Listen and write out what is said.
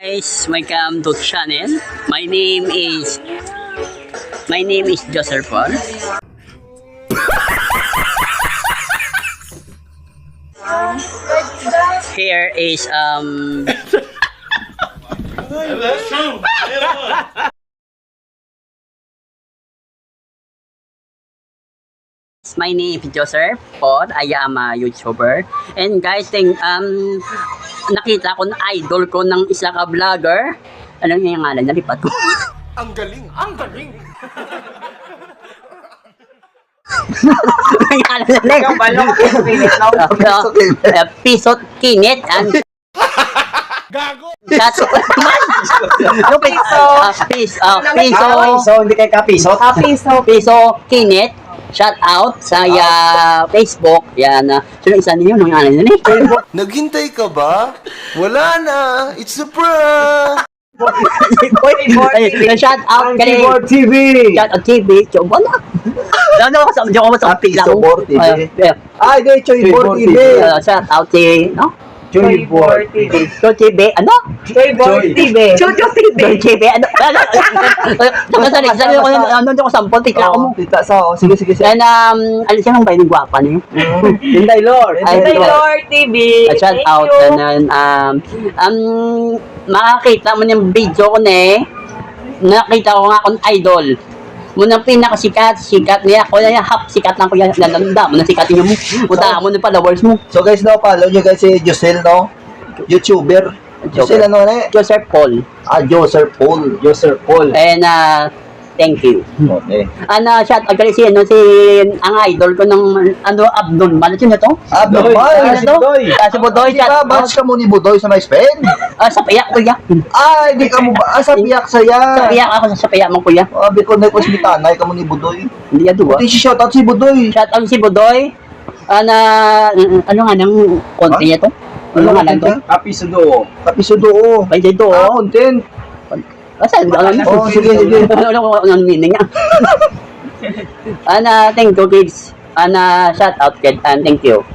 Guys, welcome to channel. My name is Joseph Paul. Here is That's true. my name is Joseph Paul. I am a YouTuber. And guys, nakita ko na idol ko ng isa ka vlogger. Ano yung ngalan? Nalipat ko. Ang galing. Ang galing. Pisot Kinit and Gago. Piso. Hindi kay kapiso. Piso Kinit. Shout out sa Facebook. Yan. Sino isa niyo nung ano yun eh? Naghintay ka ba? Wala na. It's a prank. Shout out kay Keyboard TV. Shout out TV. Chobo na. Ano ko sa Keyboard TV. Ay, di, Keyboard TV. Shout out si Keyboard TV. Cho TV, ano? Keyboard TV. Cho TV, ano? Ano ko sampol, tikla ko mo. Tita sa, sige. And, alis siya nung bayan ng gwapa niyo. Hinday Lord. Hinday Lord TV. Shout out, and then, makakita mo yung video ko na nakita ko nga akong idol. Munang pinakasikat niya ako na half sikat lang ko yan, lalanda mo na sikat niyo mo. Punta mo na followers mo. So guys, no, follow nyo guys si Josel, no? YouTuber. Josel, ano na eh? Joseph Paul. Joseph Paul. And, thank you. Okay. Shout out kali si ang idol ko ng Abdon. Ano na to? Abnormal. Si Budoy. Si Budoy. Shout out. Batch ka mo ni Budoy sa my spend. Sa payak kuya. Ay, di ka mo ba? Sa piyak saya. Sa payak ako sa payak mo kuya. Abi ko na ko smitanay ka mo ni Budoy. Hindi yan duwa. Di si shout out si Budoy. Shout out si Budoy. Ano nga nang konti niya to? Ano nga lang to? Kapiso do. Pwede ito. Content. Saan? Oh, sige. Ano meaning niya? Thank you kids. Shout out kid and thank you.